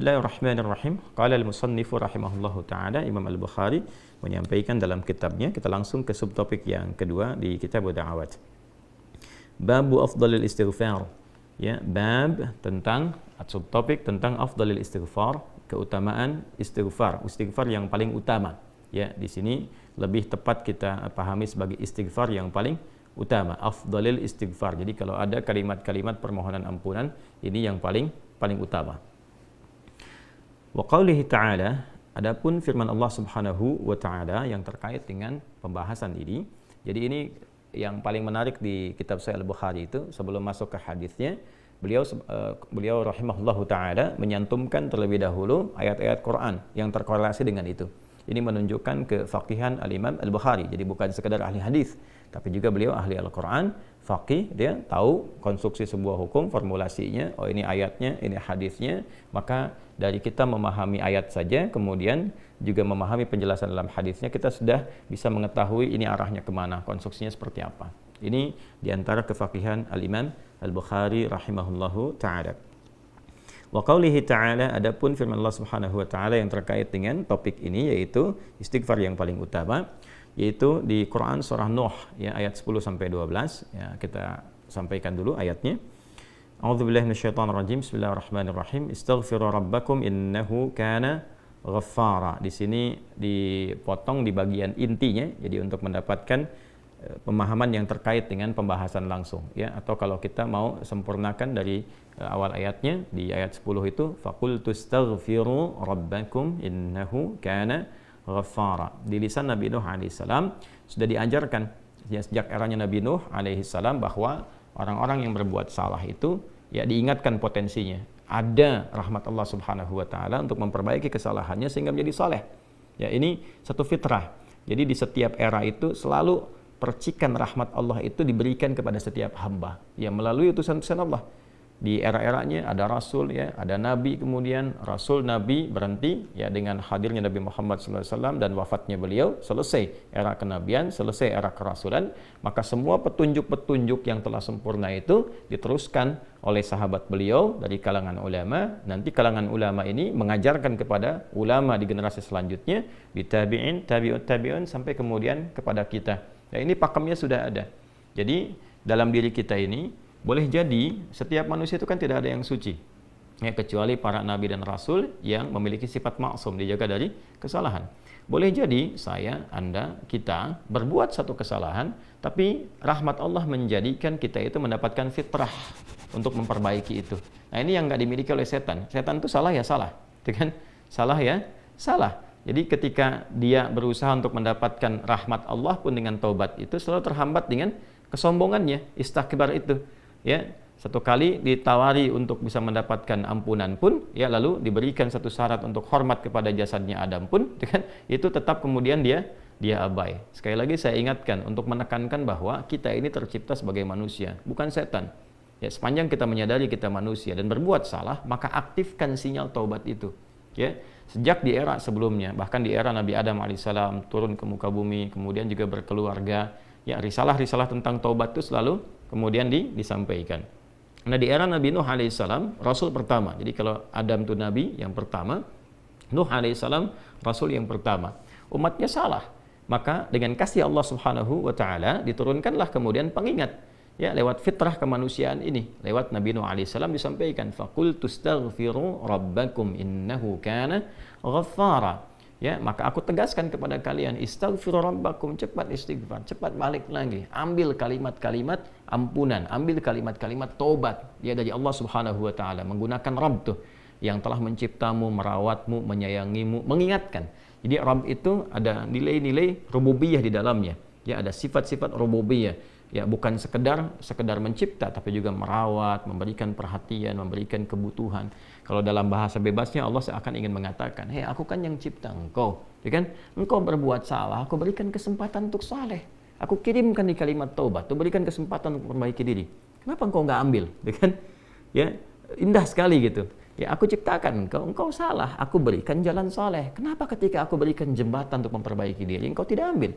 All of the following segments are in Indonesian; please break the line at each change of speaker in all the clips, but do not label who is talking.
Bismillahirrahmanirrahim. Qala al-musannifu rahimahullahu taala, Imam Al-Bukhari menyampaikan dalam kitabnya, kita langsung ke subtopik yang kedua di kitab Da'awat. Babu afdalil istighfar. Ya, bab tentang subtopik tentang afdalil istighfar, keutamaan istighfar, istighfar yang paling utama. Ya, di sini lebih tepat kita pahami sebagai istighfar yang paling utama, afdalil istighfar. Jadi kalau ada kalimat-kalimat permohonan ampunan, ini yang paling utama. Wa qaulihi ta'ala, adapun firman Allah Subhanahu wa taala yang terkait dengan pembahasan ini. Jadi ini yang paling menarik di kitab Sahih Al-Bukhari itu, sebelum masuk ke hadisnya, beliau rahimahullahu taala menyantumkan terlebih dahulu ayat-ayat Quran yang terkorelasi dengan itu. Ini menunjukkan kefaqihan Al-Imam Al-Bukhari. Jadi bukan sekedar ahli hadis, tapi juga beliau ahli Al-Quran, faqih, dia tahu konstruksi sebuah hukum, formulasinya, oh ini ayatnya, ini hadisnya. Maka dari kita memahami ayat saja, kemudian juga memahami penjelasan dalam hadisnya, kita sudah bisa mengetahui ini arahnya kemana, konstruksinya seperti apa. Ini diantara kefaqihan Al-Imam Al-Bukhari rahimahullahu ta'ala. Wa qaulihi ta'ala, adapun firman Allah Subhanahu wa taala yang terkait dengan topik ini, yaitu istighfar yang paling utama, yaitu di Quran surah Nuh ya, ayat 10 sampai 12 ya, kita sampaikan dulu ayatnya. A'udzubillahi minasyaitonir rajim. Bismillahirrahmanirrahim. Istaghfiru rabbakum innahu kana ghaffara. Di sini dipotong di bagian intinya, jadi untuk mendapatkan pemahaman yang terkait dengan pembahasan langsung ya, atau kalau kita mau sempurnakan dari awal ayatnya di ayat 10 itu, faqultu astaghfiru rabbakum innahu kana ghaffara. Di lisan Nabi Nuh alaihissalam sudah diajarkan ya, sejak eranya Nabi Nuh alaihissalam, bahwa orang-orang yang berbuat salah itu ya diingatkan potensinya ada rahmat Allah Subhanahu wa taala untuk memperbaiki kesalahannya sehingga menjadi saleh. Ya, ini satu fitrah. Jadi di setiap era itu selalu percikan rahmat Allah itu diberikan kepada setiap hamba ya, melalui utusan-utusan Allah. Di era-eranya ada rasul ya, ada nabi, kemudian rasul nabi berhenti ya dengan hadirnya Nabi Muhammad SAW dan wafatnya beliau, selesai era kenabian, selesai era kerasulan. Maka semua petunjuk-petunjuk yang telah sempurna itu diteruskan oleh sahabat beliau dari kalangan ulama. Nanti kalangan ulama ini mengajarkan kepada ulama di generasi selanjutnya, di tabi'in, tabi'ut tabi'un, sampai kemudian kepada kita. Ya, ini pakemnya sudah ada. Jadi dalam diri kita ini boleh jadi setiap manusia itu kan tidak ada yang suci ya, kecuali para nabi dan rasul yang memiliki sifat maksum, dijaga dari kesalahan. Boleh jadi saya, Anda, kita berbuat satu kesalahan, tapi rahmat Allah menjadikan kita itu mendapatkan fitrah untuk memperbaiki itu. Nah, ini yang nggak dimiliki oleh setan. Setan itu salah ya salah, kan? Salah ya salah. Jadi ketika dia berusaha untuk mendapatkan rahmat Allah pun dengan taubat itu selalu terhambat dengan kesombongannya, istakbar itu. Ya, satu kali ditawari untuk bisa mendapatkan ampunan pun, ya lalu diberikan satu syarat untuk hormat kepada jasadnya Adam pun, kan? Itu tetap kemudian dia abai. Sekali lagi saya ingatkan untuk menekankan bahwa kita ini tercipta sebagai manusia, bukan setan. Ya, sepanjang kita menyadari kita manusia dan berbuat salah, maka aktifkan sinyal taubat itu. Ya, sejak di era sebelumnya, bahkan di era Nabi Adam alaihissalam turun ke muka bumi, kemudian juga berkeluarga, ya risalah-risalah tentang taubat itu selalu kemudian disampaikan. Nah, di era Nabi Nuh alaihissalam, rasul pertama. Jadi kalau Adam itu nabi yang pertama, Nuh alaihissalam rasul yang pertama. Umatnya salah, maka dengan kasih Allah Subhanahu wa taala diturunkanlah kemudian pengingat. Ya, lewat fitrah kemanusiaan ini, lewat Nabi Nuh alaihissalam disampaikan, faqultu astaghfiru rabbakum innahu kana ghaffara. Ya, maka aku tegaskan kepada kalian, istaghfiru rabbakum, cepat istighfar, cepat balik lagi, ambil kalimat-kalimat ampunan, ambil kalimat-kalimat taubat ya dari Allah Subhanahu wa taala, menggunakan Rabb tuh yang telah menciptamu, merawatmu, menyayangimu, mengingatkan. Jadi Rabb itu ada nilai-nilai rububiyah di dalamnya. Ya, ada sifat-sifat rububiyah. Ya, bukan sekedar mencipta, tapi juga merawat, memberikan perhatian, memberikan kebutuhan. Kalau dalam bahasa bebasnya Allah seakan ingin mengatakan, hei, aku kan yang cipta engkau, ya kan? Engkau berbuat salah, aku berikan kesempatan untuk saleh. Aku kirimkan di kalimat taubat, aku berikan kesempatan untuk memperbaiki diri. Kenapa engkau nggak ambil, ya kan? Ya, indah sekali gitu. Ya, aku ciptakan engkau salah, aku berikan jalan saleh. Kenapa ketika aku berikan jembatan untuk memperbaiki diri, engkau tidak ambil?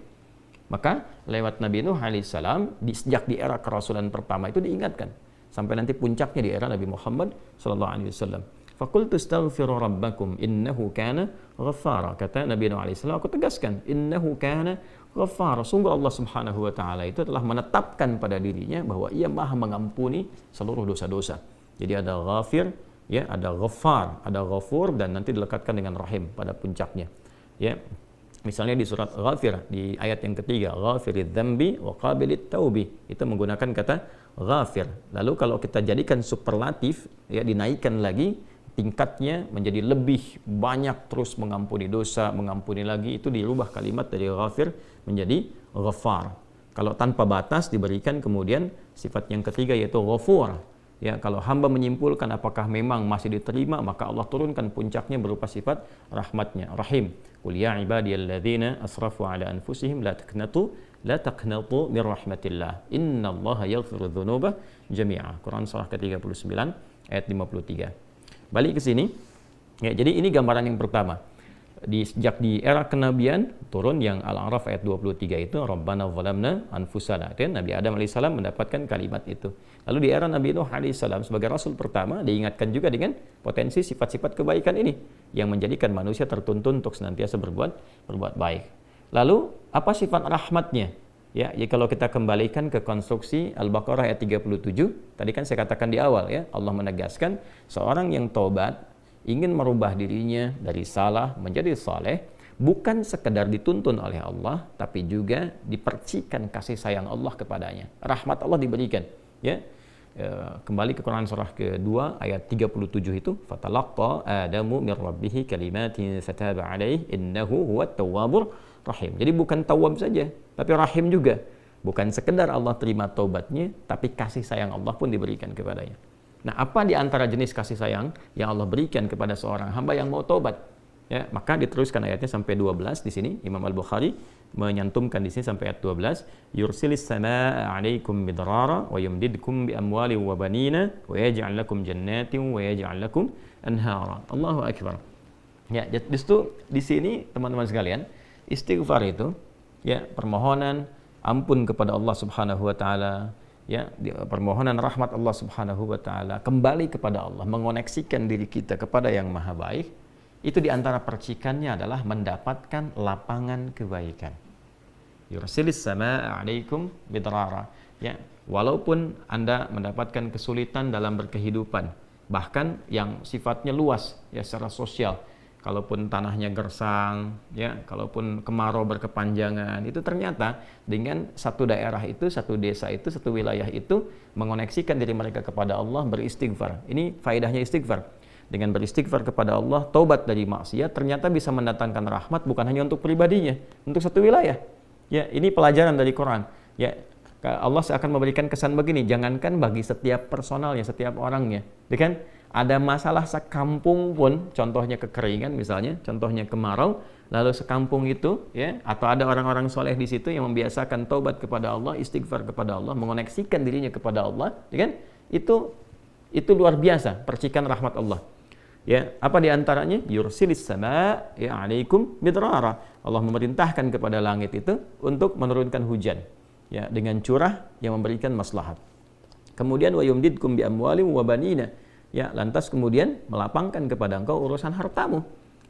Maka lewat Nabi Nuh alaihissalam, sejak di era kerasulan pertama itu diingatkan sampai nanti puncaknya di era Nabi Muhammad SAW. Faqultu astaghfiru rabbakum innahu kana ghaffara. Kata Nabi Nuh alaihi salam, aku tegaskan, innahu kana ghaffara. Sungguh Allah Subhanahu wa taala itu telah menetapkan pada dirinya bahwa Ia Maha mengampuni seluruh dosa-dosa. Jadi ada ghafir, ya, ada ghaffar, ada ghafur, dan nanti dilekatkan dengan rahim pada puncaknya. Ya. Misalnya di surat Ghafir di ayat yang ketiga, ghafiridz dzambi wa qabilit taubi, itu menggunakan kata ghafir. Lalu kalau kita jadikan superlatif, ya, dinaikkan lagi tingkatnya menjadi lebih banyak, terus mengampuni dosa, mengampuni lagi, itu dirubah kalimat dari ghafir menjadi ghaffar. Kalau tanpa batas diberikan kemudian sifat yang ketiga yaitu ghafur. Ya, kalau hamba menyimpulkan apakah memang masih diterima, maka Allah turunkan puncaknya berupa sifat rahmatnya, rahim. Qul ya ibadiyalladzina asrafu ala anfusihim la taqnatu min rahmatillah. Innallaha yaghfiru dzunuba jami'a. Quran surah ke-39 ayat 53. Balik ke sini. Ya, jadi ini gambaran yang pertama. Sejak di era kenabian turun yang Al-A'raf ayat 23 itu Rabbana zalamna anfusana. Dan Nabi Adam alaihissalam mendapatkan kalimat itu. Lalu di era Nabi Nuh alaihissalam sebagai rasul pertama diingatkan juga dengan potensi sifat-sifat kebaikan ini yang menjadikan manusia tertuntun untuk senantiasa berbuat baik. Lalu apa sifat rahmatnya? Ya, kalau kita kembalikan ke konstruksi Al-Baqarah ayat 37, tadi kan saya katakan di awal, ya, Allah menegaskan seorang yang taubat ingin merubah dirinya dari salah menjadi saleh, bukan sekedar dituntun oleh Allah, tapi juga dipercikan kasih sayang Allah kepadanya. Rahmat Allah diberikan. Ya, kembali ke Quran surah kedua ayat 37 itu, fatalaqqa Adamu min rabbih kalimatin fataba alaihi innahu huwat tawwabur rahim. Jadi bukan tawwab saja, tapi rahim juga. Bukan sekedar Allah terima taubatnya, tapi kasih sayang Allah pun diberikan kepadanya. Nah, apa di antara jenis kasih sayang yang Allah berikan kepada seorang hamba yang mau taubat? Ya, maka diteruskan ayatnya sampai 12 di sini. Imam Al-Bukhari menyantumkan di sini sampai ayat 12. Yursilis samaa'a 'alaikum midrara wa yumdidkum bi amwalin wa banina wa yaj'al lakum jannatin wa yaj'al lakum anhara. Allahu akbar. Ya, justru di sini teman-teman sekalian, istighfar itu, ya, permohonan ampun kepada Allah Subhanahu wa taala, ya, permohonan rahmat Allah Subhanahu wa taala, kembali kepada Allah, mengoneksikan diri kita kepada yang maha baik, itu diantara percikannya adalah mendapatkan lapangan kebaikan. Yursilis samaa'a 'alaikum bidrara. Ya, walaupun Anda mendapatkan kesulitan dalam berkehidupan, bahkan yang sifatnya luas, ya, secara sosial, kalaupun tanahnya gersang, ya, kalaupun kemarau berkepanjangan, itu ternyata dengan satu daerah itu, satu desa itu, satu wilayah itu mengoneksikan diri mereka kepada Allah, beristighfar. Ini faedahnya istighfar. Dengan beristighfar kepada Allah, taubat dari maksiat, ternyata bisa mendatangkan rahmat bukan hanya untuk pribadinya, untuk satu wilayah. Ya, ini pelajaran dari Quran. Ya, Allah akan memberikan kesan begini, jangankan bagi setiap personalnya, setiap orangnya, ya kan? Ada masalah sekampung pun, contohnya kekeringan misalnya, contohnya kemarau, lalu sekampung itu, ya, atau ada orang-orang soleh di situ yang membiasakan taubat kepada Allah, istighfar kepada Allah, mengoneksikan dirinya kepada Allah, ya kan? Itu luar biasa, percikan rahmat Allah. Ya, apa di antaranya? Yursilis sama, ya, 'alaikum midrara. Allah memerintahkan kepada langit itu untuk menurunkan hujan, ya, dengan curah yang memberikan maslahat. Kemudian wa yumdidkum bi amwalin wa banina. Ya, lantas kemudian melapangkan kepada engkau urusan hartamu,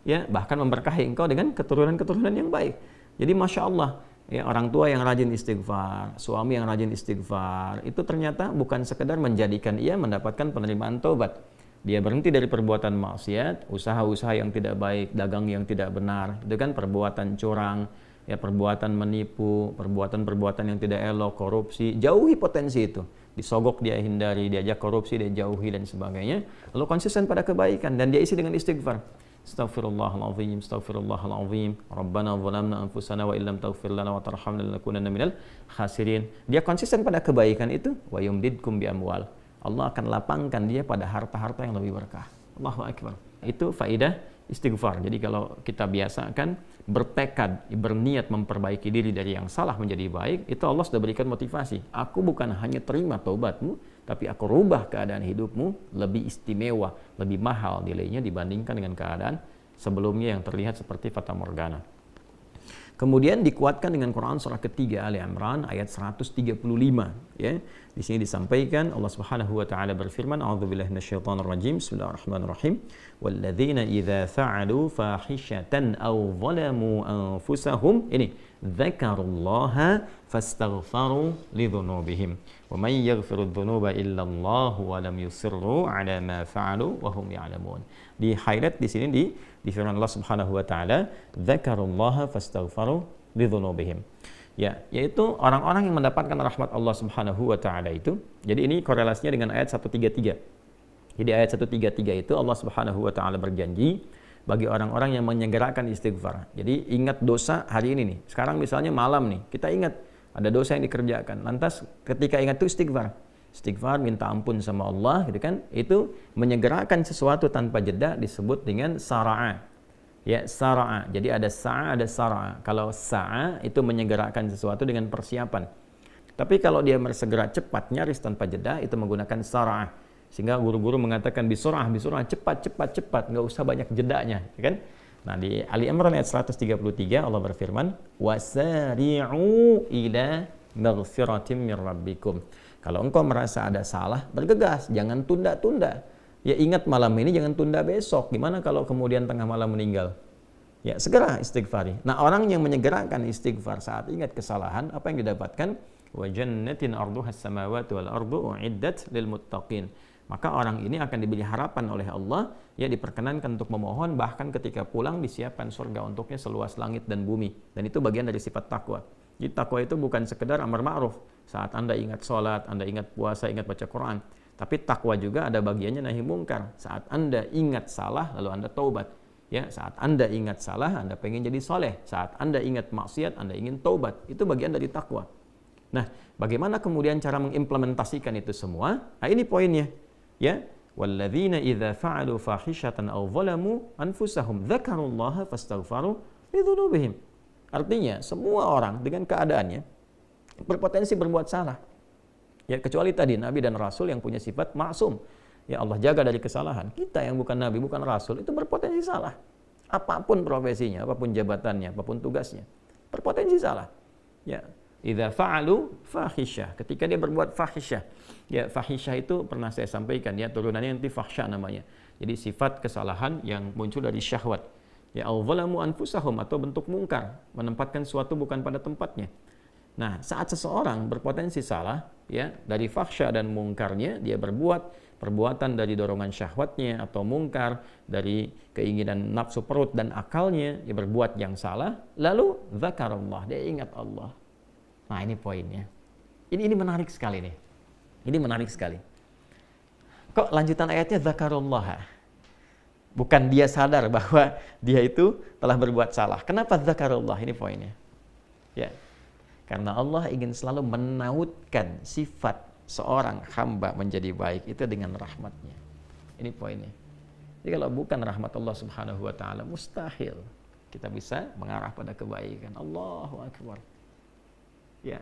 ya, bahkan memberkahi engkau dengan keturunan-keturunan yang baik. Jadi masya Allah, ya, orang tua yang rajin istighfar, suami yang rajin istighfar, itu ternyata bukan sekedar menjadikan ia mendapatkan penerimaan taubat. Dia berhenti dari perbuatan maksiat, usaha-usaha yang tidak baik, dagang yang tidak benar, itu kan perbuatan curang, ya, perbuatan menipu, perbuatan-perbuatan yang tidak elok, korupsi, jauhi potensi itu. Disogok dia hindari, diajak korupsi dia jauhi dan sebagainya. Lalu konsisten pada kebaikan dan dia isi dengan istighfar. Astaghfirullahalazim, astaghfirullahalazim. Rabbana zalamna anfusana wa illam taghfir lana wa tarhamna lanakunanna minal khasirin. Dia konsisten pada kebaikan itu, wa yumdidkum bi amwal. Allah akan lapangkan dia pada harta-harta yang lebih berkah. Allahu akbar. Itu faedah istighfar. Jadi kalau kita biasakan bertekad, berniat memperbaiki diri dari yang salah menjadi baik, itu Allah sudah berikan motivasi. Aku bukan hanya terima taubatmu, tapi aku rubah keadaan hidupmu lebih istimewa, lebih mahal nilainya dibandingkan dengan keadaan sebelumnya yang terlihat seperti fata morgana. Kemudian dikuatkan dengan Quran surah ketiga Ali Imran ayat 135 ya. Di sini disampaikan Allah Subhanahu wa taala berfirman, a'udzubillahi minasyaitonir rajim. Bismillahirrahmanirrahim. Walladzina idza fa'alu fahishatan aw zalamu anfusahum ini dzakarullaha fastaghfaru lidzunubihim wa may yaghfiru dzunuba illa Allah wa lam yusirru ala ma fa'alu wa hum ya'lamun. Di highlight di sini di firman Allah Subhanahu wa taala, dzakarullaha fastaghfaru lidzunubihim. Ya, yaitu orang-orang yang mendapatkan rahmat Allah Subhanahu wa taala itu. Jadi ini korelasinya dengan ayat 133. Jadi ayat 133 itu Allah Subhanahu wa taala berjanji bagi orang-orang yang menyegerakan istighfar. Jadi ingat dosa hari ini nih. Sekarang misalnya malam nih, kita ingat ada dosa yang dikerjakan. Lantas ketika ingat itu istighfar. Istighfar, minta ampun sama Allah gitu kan. Itu menyegerakan sesuatu tanpa jeda disebut dengan sara'a. Ya, sara'a. Jadi ada sa'a, ada sara'a. Kalau sa'a itu menyegerakan sesuatu dengan persiapan. Tapi kalau dia segera cepat, nyaris tanpa jeda, itu menggunakan sara'a. Sehingga guru-guru mengatakan bisurah, cepat, nggak usah banyak jedanya, ya kan? Nah, di Ali Imran ayat 133 Allah berfirman, wasari'u ila maghfiratin mir rabbikum. Kalau engkau merasa ada salah, bergegas, jangan tunda-tunda. Ya ingat malam ini, jangan tunda besok. Gimana kalau kemudian tengah malam meninggal? Ya segera istighfari. Nah, orang yang menyegerakan istighfar saat ingat kesalahan, apa yang didapatkan? Wa jannatin arduhas samawati wal ardu uiddat lil muttaqin. Maka orang ini akan diberi harapan oleh Allah, ya diperkenankan untuk memohon, bahkan ketika pulang disiapkan surga untuknya seluas langit dan bumi. Dan itu bagian dari sifat takwa. Jadi takwa itu bukan sekedar amar ma'ruf. Saat Anda ingat sholat, Anda ingat puasa, ingat baca Quran. Tapi takwa juga ada bagiannya nahi mungkar. Saat Anda ingat salah, lalu Anda taubat. Ya, saat Anda ingat salah, Anda pengen jadi soleh. Saat Anda ingat maksiat, Anda ingin taubat. Itu bagian dari takwa. Nah, bagaimana kemudian cara mengimplementasikan itu semua? Nah, ini poinnya. Ya, walladzina idza fa'alu fahishatan aw zalamu anfusahum dzakarullaha fastaghfaru lidzunubihim. Artinya, semua orang dengan keadaannya berpotensi berbuat salah. Ya, kecuali tadi nabi dan rasul yang punya sifat maksum. Ya, Allah jaga dari kesalahan. Kita yang bukan nabi, bukan rasul itu berpotensi salah. Apapun profesinya, apapun jabatannya, apapun tugasnya, berpotensi salah. Ya, idza fa'alu fahisyah, ketika dia berbuat fahisyah. Ya, fahisyah itu pernah saya sampaikan ya, turunannya nanti fahsya namanya. Jadi sifat kesalahan yang muncul dari syahwat. Ya, al-zalamu anfusahum atau bentuk mungkar, menempatkan sesuatu bukan pada tempatnya. Nah, saat seseorang berpotensi salah, ya, dari fahsya dan mungkarnya, dia berbuat perbuatan dari dorongan syahwatnya atau mungkar dari keinginan nafsu perut dan akalnya, dia berbuat yang salah, lalu zakarullah, dia ingat Allah. Nah, ini poinnya. Ini menarik sekali nih. Ini menarik sekali. Kok lanjutan ayatnya zakarullah? Bukan dia sadar bahwa dia itu telah berbuat salah. Kenapa zakarullah? Ini poinnya. Ya. Karena Allah ingin selalu menautkan sifat seorang hamba menjadi baik itu dengan rahmatnya. Ini poinnya. Jadi kalau bukan rahmat Allah Subhanahu wa taala, mustahil kita bisa mengarah pada kebaikan. Allahu akbar. Ya.